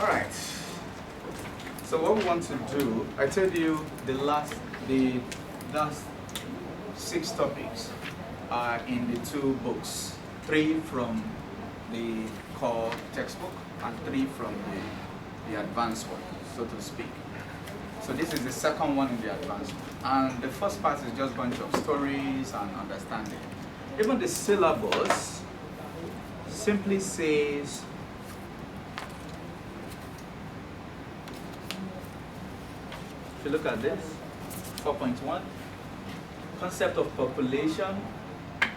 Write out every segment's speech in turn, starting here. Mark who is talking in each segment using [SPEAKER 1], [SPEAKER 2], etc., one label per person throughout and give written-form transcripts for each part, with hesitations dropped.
[SPEAKER 1] All right. So what we want to do, I told you the last 6 topics are in the 2 books, 3 from the core textbook and 3 from the advanced one, so to speak. So this is the second one in the advanced one. And the first part is just a bunch of stories and understanding. Even the syllabus simply says if you look at this, 4.1, concept of population,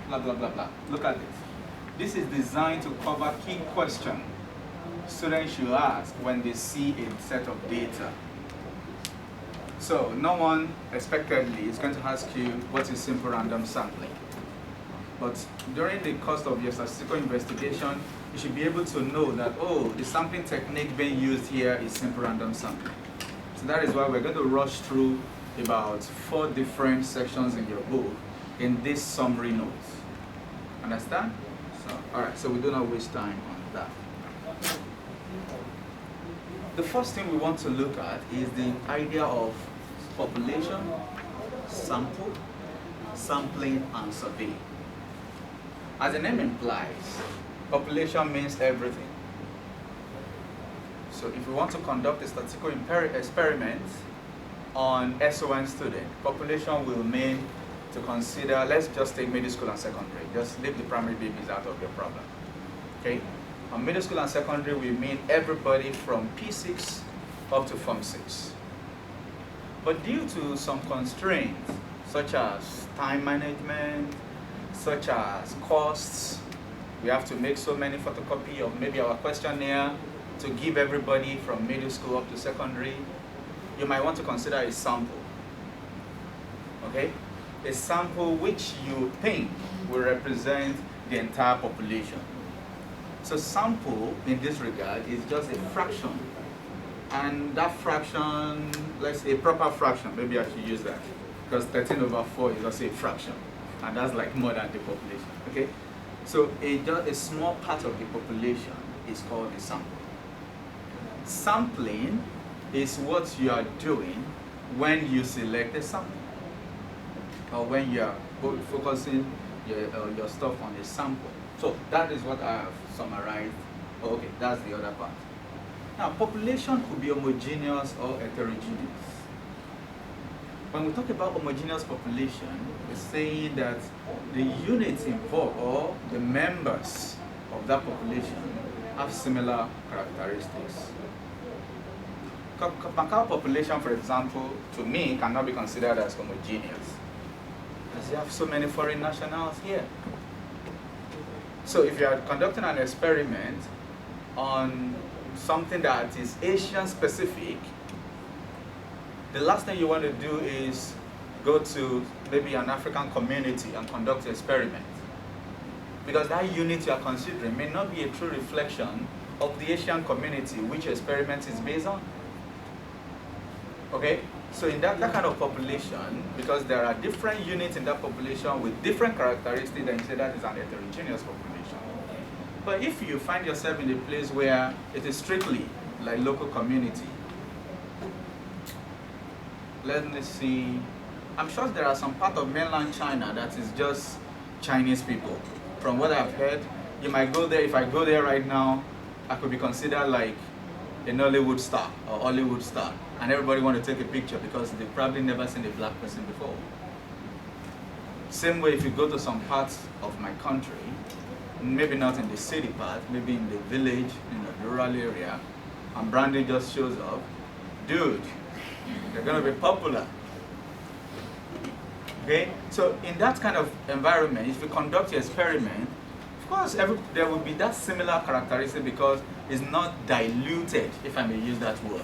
[SPEAKER 1] blah, blah, blah, blah. Look at this. This is designed to cover key questions students should ask when they see a set of data. So no one expectedly is going to ask you what is simple random sampling. But during the course of your statistical investigation, you should be able to know that, oh, the sampling technique being used here is simple random sampling. So that is why we're going to rush through about 4 different sections in your book in this summary notes. Understand? So, all right, so we do not waste time on that. The first thing we want to look at is the idea of population, sample, sampling, and survey. As the name implies, population means everything. So if we want to conduct a statistical experiment on SON student, population will mean to consider, let's just take middle school and secondary. Just leave the primary babies out of your problem. Okay? On middle school and secondary, we mean everybody from P6 up to Form 6. But due to some constraints, such as time management, such as costs, we have to make so many photocopy of maybe our questionnaire to give everybody from middle school up to secondary. You might want to consider a sample. Okay? A sample which you think will represent the entire population. So sample in this regard is just a fraction. And that fraction, let's say a proper fraction, maybe I should use that. Because 13 over 4 is also a fraction. And that's like more than the population. Okay? So a small part of the population is called a sample. Sampling is what you are doing when you select a sample. Or when you are focusing your stuff on a sample. So that is what I have summarized. Okay, that's the other part. Now, population could be homogeneous or heterogeneous. When we talk about homogeneous population, we're saying that the units involved or the members of that population have similar characteristics. Macau population, for example, to me, cannot be considered as homogeneous, because you have so many foreign nationals here. So if you are conducting an experiment on something that is Asian specific, the last thing you want to do is go to maybe an African community and conduct an experiment, because that unit you are considering may not be a true reflection of the Asian community which experiment is based on. Okay? So in that kind of population, because there are different units in that population with different characteristics, then you say that is an heterogeneous population. But if you find yourself in a place where it is strictly like local community, let me see, I'm sure there are some part of mainland China that is just Chinese people. From what I've heard, you might go there, if I go there right now, I could be considered like a Nollywood star or Hollywood star, and everybody want to take a picture because they've probably never seen a black person before. Same way if you go to some parts of my country, maybe not in the city part, maybe in the village, in the rural area, and branding just shows up, dude, they're going to be popular. Okay? So in that kind of environment, if you conduct your experiment, of course there will be that similar characteristic because it's not diluted, if I may use that word.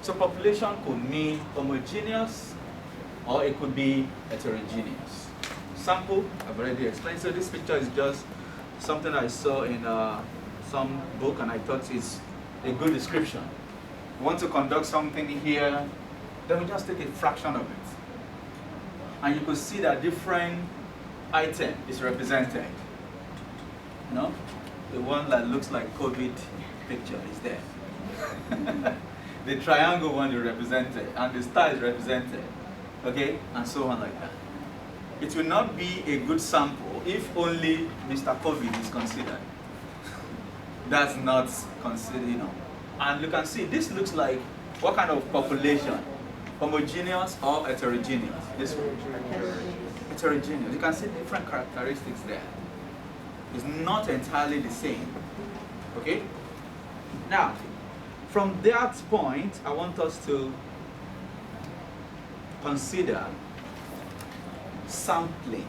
[SPEAKER 1] So population could mean homogeneous or it could be heterogeneous. Sample, I've already explained. So this picture is just something I saw in some book and I thought it's a good description. We want to conduct something here, then we just take a fraction of it. And you could see that different item is represented. You know, the one that looks like COVID picture is there. The triangle one is represented, and the star is represented, okay, and so on like that. It will not be a good sample if only Mr. COVID is considered. That's not considered, you know. And you can see this looks like what kind of population? Homogeneous or heterogeneous? This one. Heterogeneous. You can see different characteristics there. It's not entirely the same. Okay? Now, from that point, I want us to consider sampling.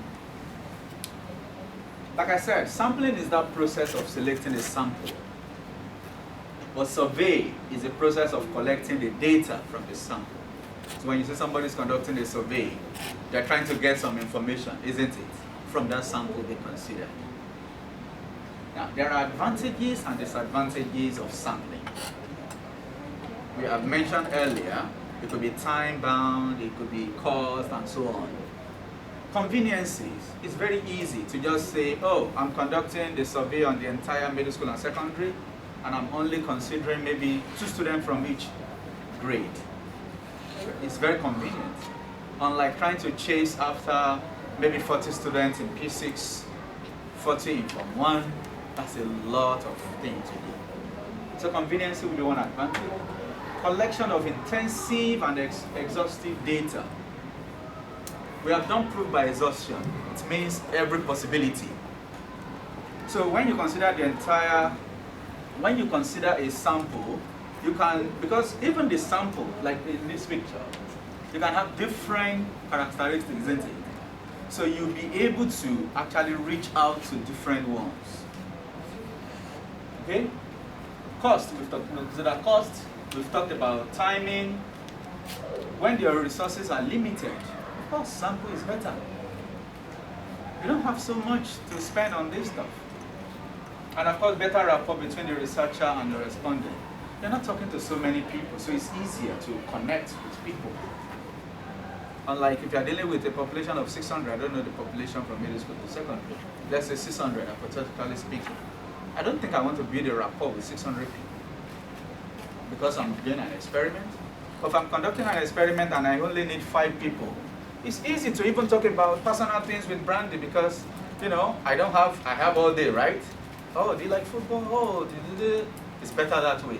[SPEAKER 1] Like I said, sampling is that process of selecting a sample. But survey is a process of collecting the data from the sample. So when you say somebody is conducting a survey, they're trying to get some information, isn't it? From that sample they consider. Now, there are advantages and disadvantages of sampling. We have mentioned earlier, it could be time-bound, it could be cost, and so on. Conveniences, it's very easy to just say, oh, I'm conducting the survey on the entire middle school and secondary, and I'm only considering maybe 2 students from each grade. It's very convenient. Unlike trying to chase after maybe 40 students in P6, 40 in Form 1, that's a lot of things to do. So convenience will be one advantage. Collection of intensive and exhaustive data. We have done proof by exhaustion. It means every possibility. So when you consider when you consider a sample, you can, because even the sample, like in this picture, you can have different characteristics, isn't it? So you'll be able to actually reach out to different ones. Okay? Cost, we've talked about timing. When your resources are limited, of course, sample is better. You don't have so much to spend on this stuff. And of course, better rapport between the researcher and the respondent. You're not talking to so many people, so it's easier to connect with people. Unlike if you're dealing with a population of 600, I don't know the population from middle school to secondary. Let's say 600, hypothetically speaking. I don't think I want to build a rapport with 600 people because I'm doing an experiment. But if I'm conducting an experiment and I only need 5 people, it's easy to even talk about personal things with Brandy because, you know, I have all day, right? Oh, do you like football? Oh, it's better that way.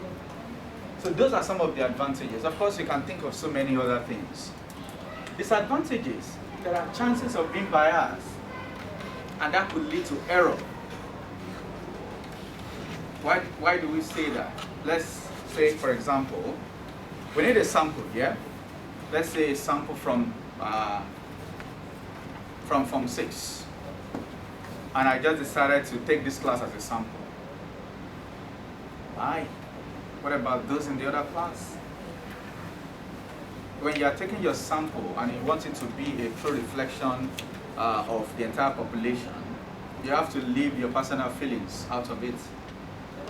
[SPEAKER 1] So those are some of the advantages. Of course, you can think of so many other things. Disadvantages, there are chances of being biased, and that could lead to error. Why do we say that? Let's say, for example, we need a sample, yeah? Let's say a sample from Form 6. And I just decided to take this class as a sample. Why? What about those in the other class? When you are taking your sample and you want it to be a true reflection of the entire population, you have to leave your personal feelings out of it.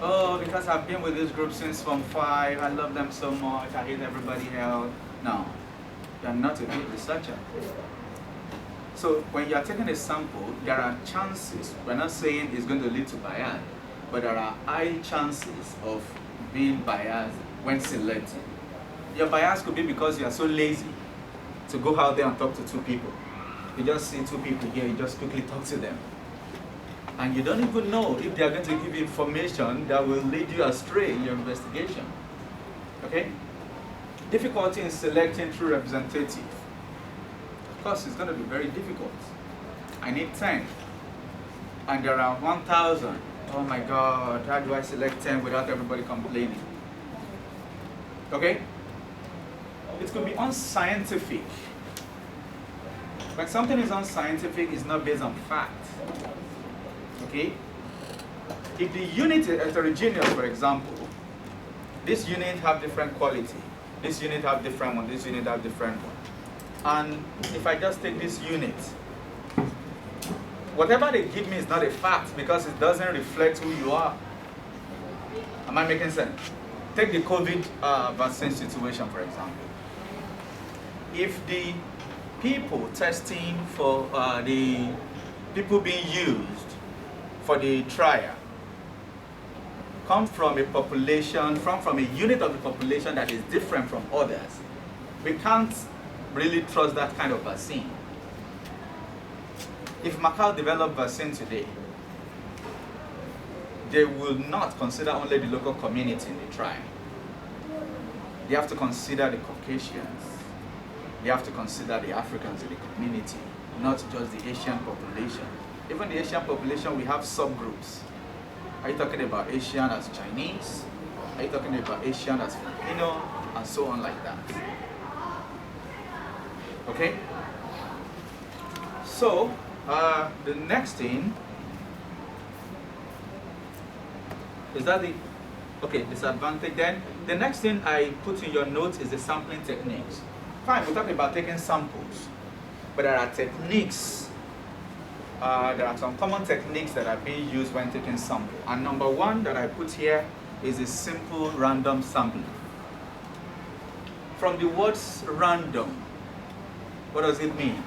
[SPEAKER 1] Oh, because I've been with this group since Form 5, I love them so much, I hate everybody else. No, you're not a good researcher. So when you're taking a sample, there are chances, we're not saying it's going to lead to bias, but there are high chances of being biased when selecting. Your bias could be because you are so lazy to go out there and talk to 2 people. You just see 2 people here, you just quickly talk to them. And you don't even know if they are going to give you information that will lead you astray in your investigation. Okay? Difficulty in selecting true representative. Of course, it's going to be very difficult. I need 10. And there are 1,000. Oh my God, how do I select 10 without everybody complaining? Okay? It could be unscientific. When something is unscientific, it's not based on fact. Okay? If the unit is heterogeneous, for example, this unit have different quality. This unit have different one. This unit have different one. And if I just take this unit, whatever they give me is not a fact because it doesn't reflect who you are. Am I making sense? Take the COVID vaccine situation, for example. If the people testing for the people being used for the trial come from a population, from a unit of the population that is different from others, we can't really trust that kind of vaccine. If Macau developed vaccine today, they will not consider only the local community in the tribe. They have to consider the Caucasians. They have to consider the Africans in the community, not just the Asian population. Even the Asian population, we have subgroups. Are you talking about Asian as Chinese? Are you talking about Asian as Filipino? And so on like that. Okay? So, the next thing, is that the, okay, disadvantage then. The next thing I put in your notes is the sampling techniques. Fine, we're talking about taking samples, but there are techniques, there are some common techniques that are being used when taking samples. And number one that I put here is a simple random sampling. From the words random, what does it mean?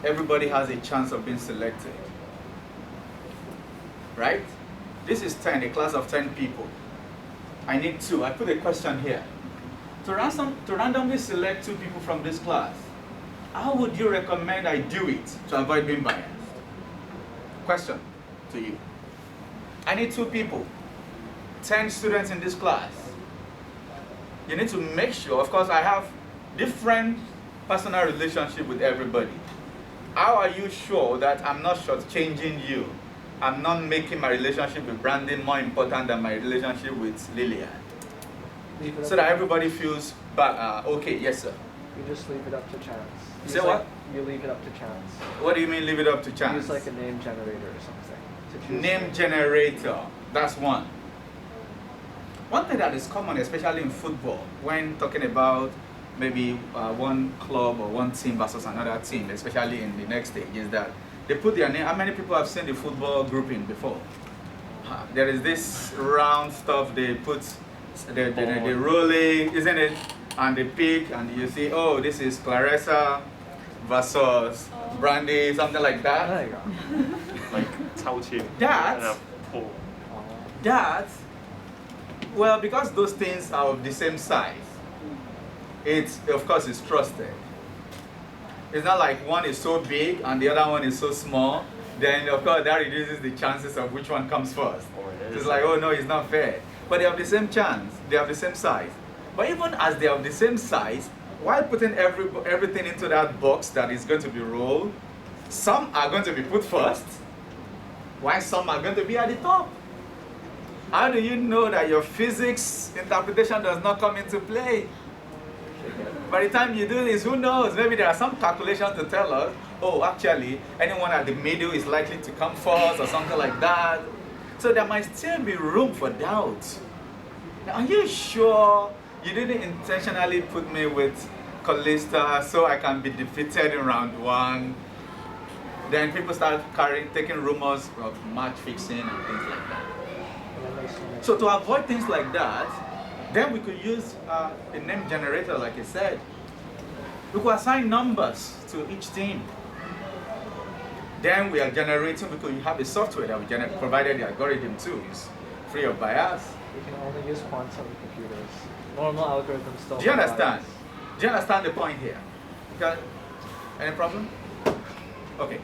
[SPEAKER 1] Everybody has a chance of being selected, right? This is 10, a class of 10 people. I need 2. I put a question here. To randomly select 2 people from this class, how would you recommend I do it to avoid being biased? Question to you. I need 2 people, 10 students in this class. You need to make sure, of course, I have different personal relationship with everybody. How are you sure that I'm not shortchanging you? I'm not making my relationship with Brandon more important than my relationship with Lillian. So that everybody feels okay, yes sir.
[SPEAKER 2] You just leave it up to chance.
[SPEAKER 1] You say what?
[SPEAKER 2] You leave it up to chance.
[SPEAKER 1] What do you mean leave it up to chance?
[SPEAKER 2] Use like a name generator or something. To choose
[SPEAKER 1] name generator, that's one. One thing that is common, especially in football, when talking about maybe one club or one team versus another team, especially in the next stage, is that they put their name. How many people have seen the football grouping before? There is this round stuff they put, the rolling, isn't it? And they pick, and you see, oh, this is Clarissa versus Brandy, something like that.
[SPEAKER 2] There you go.
[SPEAKER 3] Like Tao Team.
[SPEAKER 1] That, well, because those things are of the same size, it's, of course, it's trusted. It's not like one is so big and the other one is so small, then of course that reduces the chances of which one comes first. It's like, oh no, it's not fair. But they have the same chance, they have the same size. But even as they have the same size, while putting everything into that box that is going to be rolled, some are going to be put first, while some are going to be at the top. How do you know that your physics interpretation does not come into play? By the time you do this, who knows? Maybe there are some calculations to tell us, oh, actually, anyone at the middle is likely to come first or something like that. So there might still be room for doubt. Now, are you sure you didn't intentionally put me with Callista so I can be defeated in round 1? Then people start taking rumors of match fixing and things like that. So to avoid things like that, then we could use a name generator, like I said. We could assign numbers to each team. Then we are generating, because you have a software that we provided the algorithm too. It's free of bias.
[SPEAKER 2] You can only use quantum computers. Normal algorithms still.
[SPEAKER 1] Do you understand? Do you understand the point here? Okay. Any problem? Okay.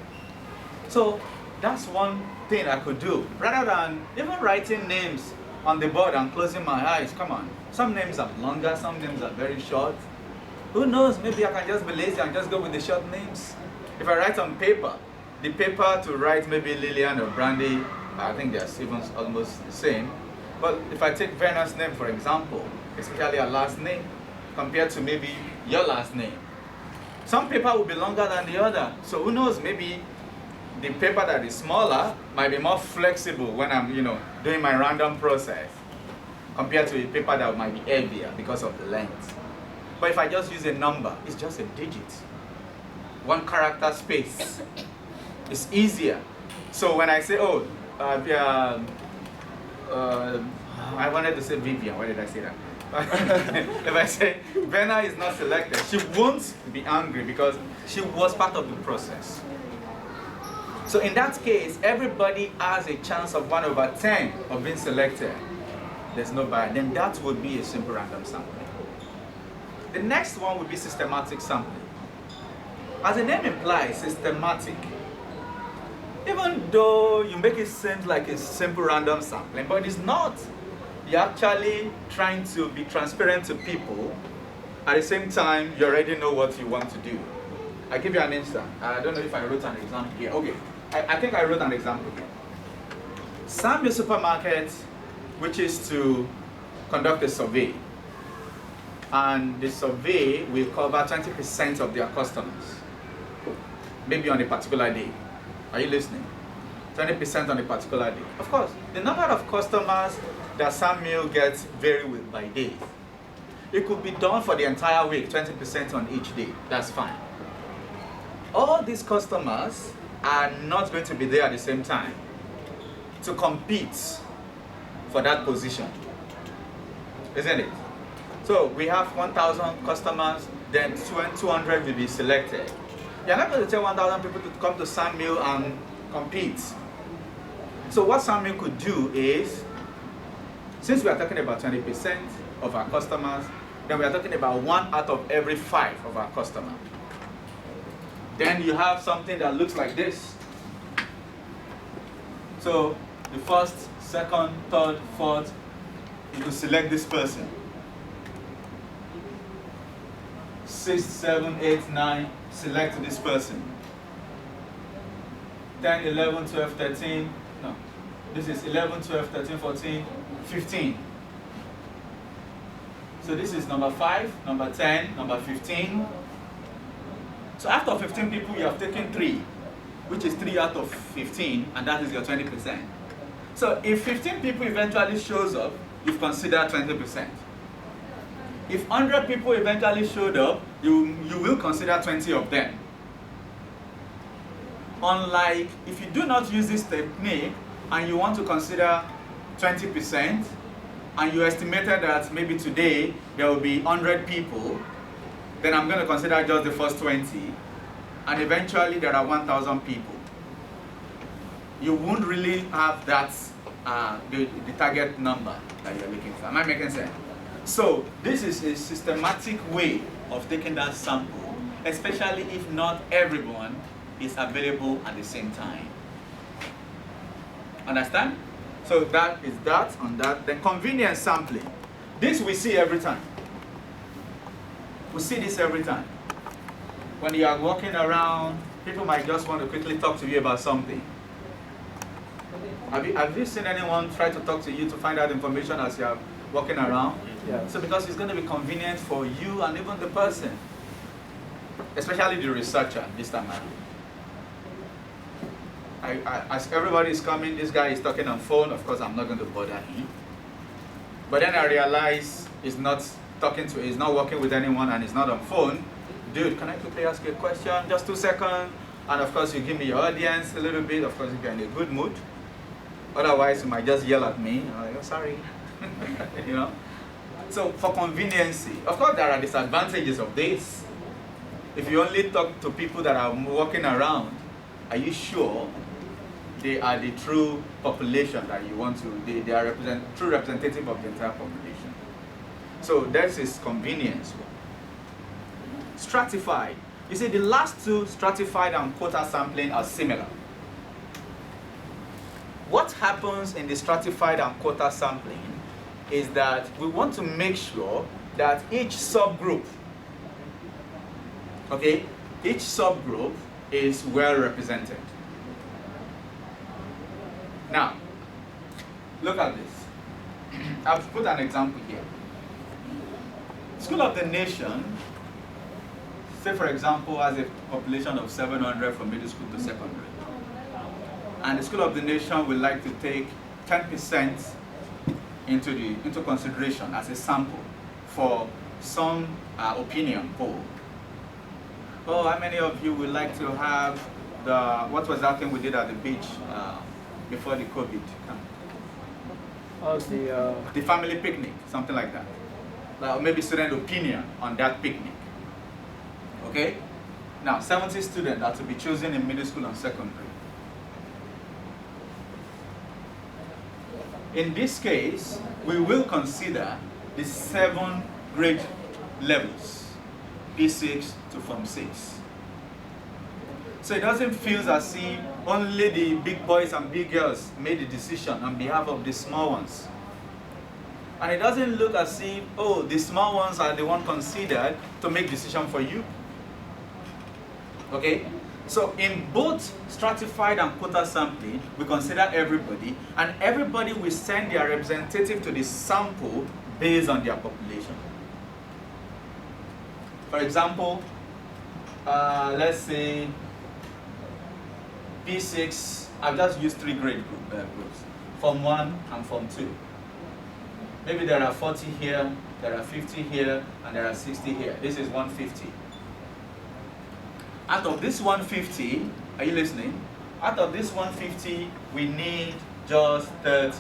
[SPEAKER 1] So that's one thing I could do. Rather than even writing names on the board and closing my eyes, come on. Some names are longer, some names are very short. Who knows, maybe I can just be lazy and just go with the short names. If I write on paper, the paper to write maybe Lillian or Brandy, I think they're even almost the same. But if I take Verna's name, for example, especially her last name, compared to maybe your last name, some paper will be longer than the other. So who knows, maybe the paper that is smaller might be more flexible when I'm, doing my random process, compared to a paper that might be heavier because of the length. But if I just use a number, it's just a digit. One character space. It's easier. So when I say, I wanted to say Vivian, why did I say that? If I say Venna is not selected, she won't be angry because she was part of the process. So in that case, everybody has a chance of 1 over 10 of being selected. There's no bias. Then that would be a simple random sampling. The next one would be systematic sampling. As the name implies, systematic. Even though you make it seem like a simple random sampling, but it's not. You're actually trying to be transparent to people. At the same time, you already know what you want to do. I'll give you an instance. I don't know if I wrote an example here. Okay, I think I wrote an example here. Sam's Supermarket, which is to conduct a survey. And the survey will cover 20% of their customers, maybe on a particular day. Are you listening? 20% on a particular day. Of course, the number of customers that Samuel gets vary with by days. It could be done for the entire week, 20% on each day. That's fine. All these customers are not going to be there at the same time to compete for that position, isn't it? So we have 1,000 customers, then 200 will be selected. You're not going to tell 1,000 people to come to Samuel and compete. So what Samuel could do is, since we are talking about 20% of our customers, then we are talking about 1 out of every 5 of our customers. Then you have something that looks like this. So the first, second, third, fourth, you could select this person. 6, 7, 8, 9, select this person. 10, 11, 12, 13, no. This is 11, 12, 13, 14, 15. So this is number 5, number 10, number 15. So after 15 people, you have taken 3, which is 3 out of 15, and that is your 20%. So if 15 people eventually shows up, you've considered 20%. If 100 people eventually showed up, you will consider 20 of them. Unlike if you do not use this technique and you want to consider 20%, and you estimated that maybe today there will be 100 people, then I'm going to consider just the first 20, and eventually there are 1,000 people. You won't really have that, the target number that you're looking for. Am I making sense? So this is a systematic way of taking that sample, especially if not everyone is available at the same time. Understand? So that is that on that. Then convenience sampling. This we see every time. We see this every time. When you are walking around, people might just want to quickly talk to you about something. Have you seen anyone try to talk to you to find out information as you are walking around?
[SPEAKER 2] Yeah. So
[SPEAKER 1] because it's going to be convenient for you and even the person, especially the researcher this time around. As everybody is coming, this guy is talking on phone. Of course, I'm not going to bother him. But then I realize he's not working with anyone and he's not on phone. Dude, can I quickly ask you a question? Just 2 seconds. And of course, you give me your audience a little bit. Of course, if you're in a good mood. Otherwise, you might just yell at me. I'm like, oh, sorry. You know? So for conveniency, of course, there are disadvantages of this. If you only talk to people that are walking around, are you sure they are the true population that you want to, they are true representative of the entire population? So that is convenience. Stratified. You see, the last two, stratified and quota sampling, are similar. What happens in the stratified and quota sampling is that we want to make sure that each subgroup, okay, each subgroup is well represented. Now, look at this. I've put an example here. School of the Nation, say for example, has a population of 700 from middle school to secondary. And the School of the Nation would like to take 10% into consideration as a sample for some opinion poll. Oh, how many of you would like to have what was that thing we did at the beach before the COVID?
[SPEAKER 2] Oh,
[SPEAKER 1] the family picnic, something like that. Or maybe student opinion on that picnic. Okay? Now, 70 students are to be chosen in middle school and secondary. In this case, we will consider the 7 grade levels, P6 to Form 6. So it doesn't feel as if only the big boys and big girls made the decision on behalf of the small ones. And it doesn't look as if, oh, the small ones are the one considered to make decision for you. Okay? So in both stratified and quota sampling, we consider everybody, and everybody will send their representative to the sample based on their population. For example, let's say P6, I've just used 3 grade groups, Form 1 and Form 2. Maybe there are 40 here, there are 50 here, and there are 60 here. This is 150. Out of this 150, are you listening? Out of this 150, we need just 30.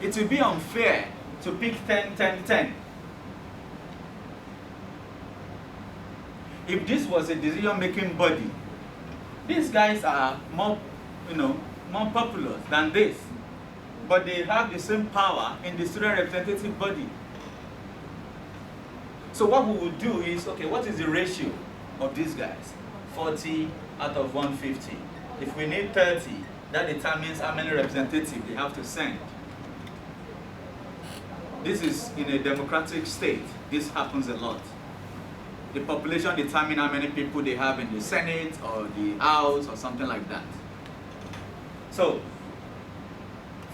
[SPEAKER 1] It will be unfair to pick 10, 10, 10. If this was a decision-making body, these guys are more, more popular than this. But they have the same power in the student representative body. So what we will do is, okay, what is the ratio of these guys? 40 out of 150. If we need 30, that determines how many representatives they have to send. This is in a democratic state. This happens a lot. The population determines how many people they have in the Senate or the House or something like that. So,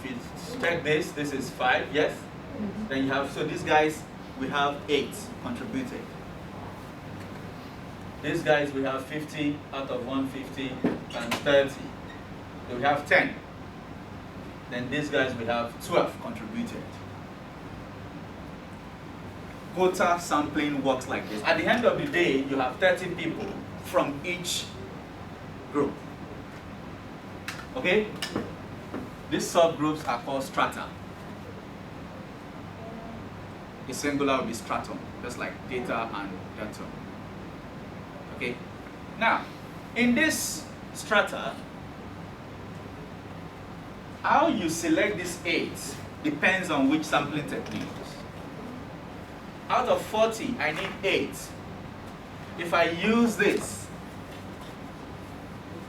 [SPEAKER 1] if you check this, this is 5, yes? Mm-hmm. Then you have, so these guys, we have 8 contributed. These guys, we have 50 out of 150 and 30. So we have 10. Then these guys, we have 12 contributed. Quota sampling works like this. At the end of the day, you have 30 people from each group. Okay? These subgroups are called strata. The singular will be stratum, just like data and datum. Okay? Now, in this strata, how you select these 8 depends on which sampling technique. Out of 40, I need 8. If I use this,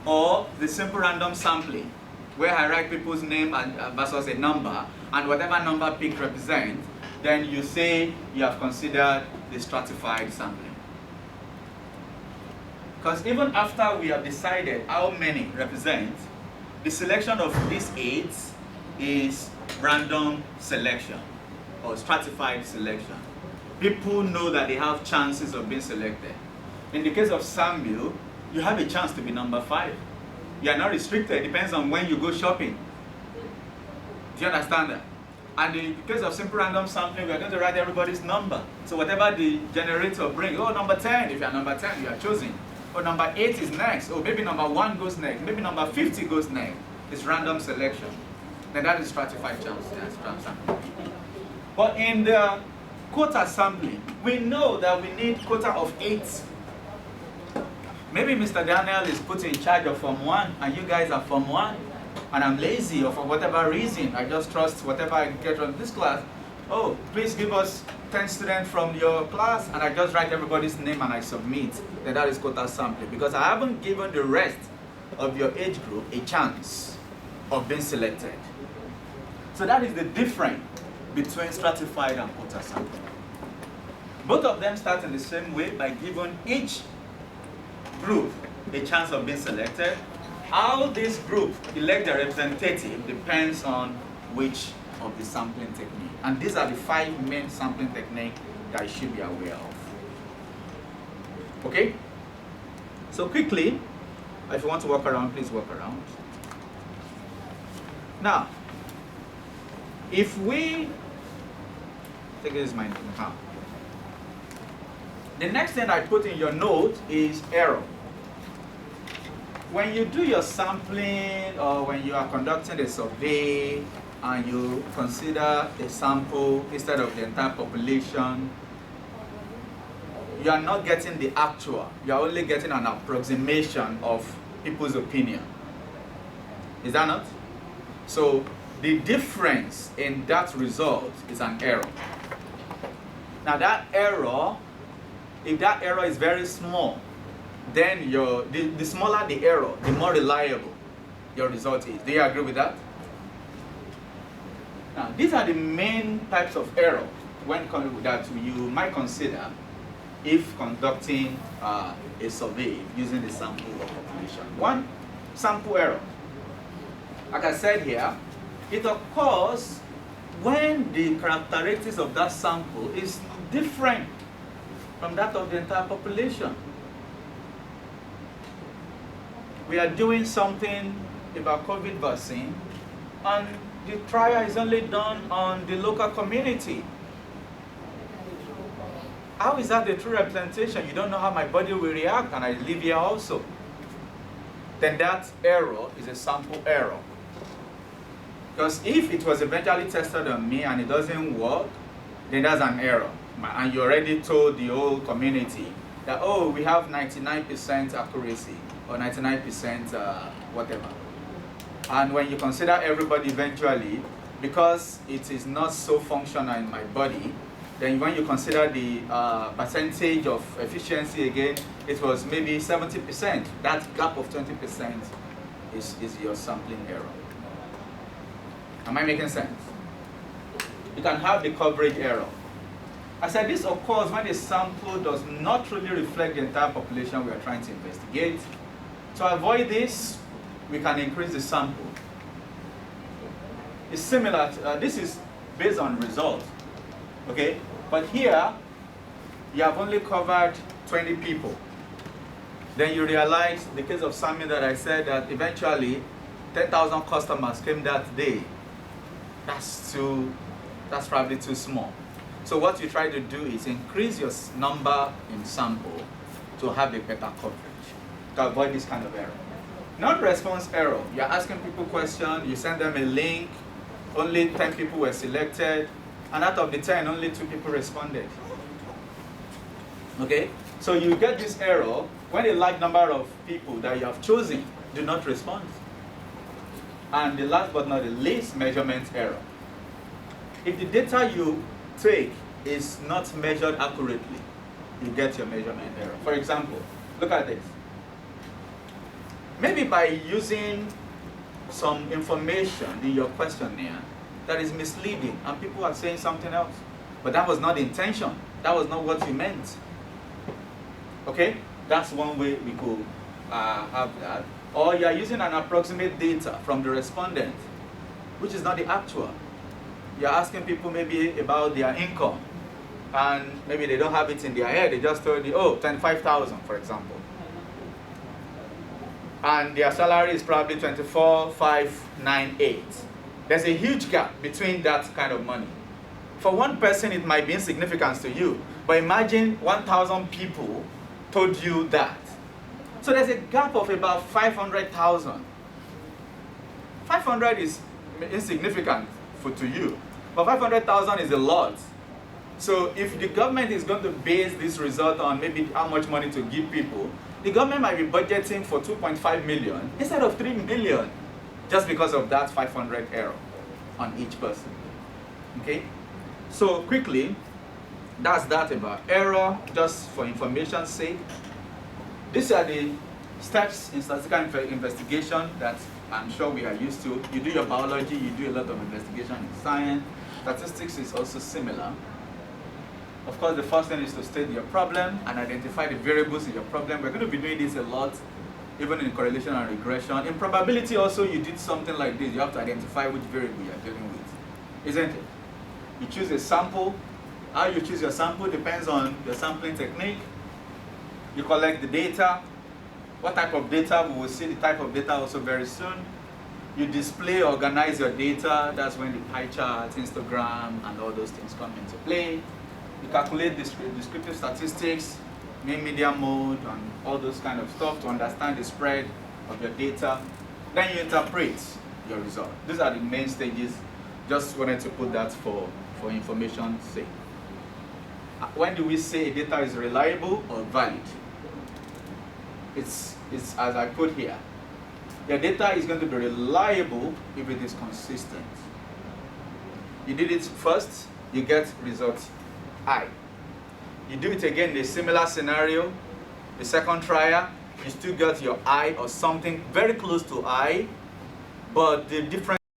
[SPEAKER 1] or the simple random sampling, where I write people's name and versus a number, and whatever number picked represents, then you say you have considered the stratified sampling. Because even after we have decided how many represent, the selection of these 8 is random selection, or stratified selection. People know that they have chances of being selected. In the case of Samuel, you have a chance to be number 5. You are not restricted. It depends on when you go shopping. Do you understand that? And in the case of simple random sampling, we are going to write everybody's number. So whatever the generator brings, oh, number 10, if you are number 10, you are chosen. Oh, number 8 is next. Oh, maybe number 1 goes next. Maybe number 50 goes next. It's random selection. Then that is stratified chance. But in the quota sampling, we know that we need quota of 8. Maybe Mr. Daniel is put in charge of Form 1 and you guys are Form 1 and I'm lazy, or for whatever reason, I just trust whatever I get from this class. Oh, please give us 10 students from your class, and I just write everybody's name and I submit. Then that is quota sampling, because I haven't given the rest of your age group a chance of being selected. So that is the difference between stratified and quota sampling. Both of them start in the same way by giving each group a chance of being selected. How this group elect their representative depends on which of the sampling technique. And these are the 5 main sampling techniques that you should be aware of. Okay? So quickly, if you want to walk around, please walk around. Now, if we take this my hand. The next thing I put in your note is error. When you do your sampling, or when you are conducting a survey and you consider a sample instead of the entire population, you are not getting the actual, you are only getting an approximation of people's opinion. Is that not? So the difference in that result is an error. Now that error, if that error is very small, then the smaller the error, the more reliable your result is. Do you agree with that? Now, these are the main types of error that you might consider if conducting a survey using the sample of population. One, sample error. Like I said here, it occurs when the characteristics of that sample is different from that of the entire population. We are doing something about COVID vaccine, and the trial is only done on the local community. How is that a true representation? You don't know how my body will react, and I live here also. Then that error is a sample error. Because if it was eventually tested on me and it doesn't work, then that's an error. And you already told the whole community that, oh, we have 99% accuracy or 99% whatever. And when you consider everybody eventually, because it is not so functional in my body, then when you consider the percentage of efficiency again, it was maybe 70%. That gap of 20% is your sampling error. Am I making sense? You can have the coverage error. I said this occurs when the sample does not truly reflect the entire population we are trying to investigate. To avoid this, we can increase the sample. It's similar, this is based on results, okay? But here, you have only covered 20 people. Then you realize, the case of Sami that I said that eventually 10,000 customers came that day. That's probably too small. So what you try to do is increase your number in sample to have a better coverage, to avoid this kind of error. Non-response error, you're asking people questions, you send them a link, only 10 people were selected, and out of the 10, only 2 people responded. Okay? So you get this error when a large number of people that you have chosen do not respond. And the last but not the least, measurement error. If the data you take is not measured accurately, you get your measurement error. For example, look at this. Maybe by using some information in your questionnaire that is misleading and people are saying something else, but that was not the intention. That was not what you meant. Okay? That's one way we could have that. Or you are using an approximate data from the respondent, which is not the actual. You're asking people maybe about their income, and maybe they don't have it in their head. They just told you, oh, 25,000, for example. And their salary is probably 24,598. There's a huge gap between that kind of money. For one person, it might be insignificant to you, but imagine 1,000 people told you that. So there's a gap of about 500,000. 500 is insignificant to you, but 500,000 is a lot. So if the government is going to base this result on maybe how much money to give people, the government might be budgeting for 2.5 million instead of 3 million, just because of that 500 error on each person. Okay? So quickly, that's that about error, just for information's sake. These are the steps in statistical investigation that I'm sure we are used to. You do your biology, you do a lot of investigation in science. Statistics is also similar. Of course, the first thing is to state your problem and identify the variables in your problem. We're going to be doing this a lot, even in correlation and regression. In probability also, you did something like this. You have to identify which variable you're dealing with, isn't it? You choose a sample. How you choose your sample depends on your sampling technique. You collect the data. What type of data? We will see the type of data also very soon. You display, organize your data. That's when the pie charts, histogram, and all those things come into play. You calculate descriptive statistics, mean, median, mode, and all those kind of stuff to understand the spread of your data. Then you interpret your result. These are the main stages. Just wanted to put that for information's sake. When do we say a data is reliable or valid? It's as I put here. Your data is going to be reliable if it is consistent. You did it first, you get result I. You do it again in a similar scenario, the second trial, you still get your I or something very close to I, but the difference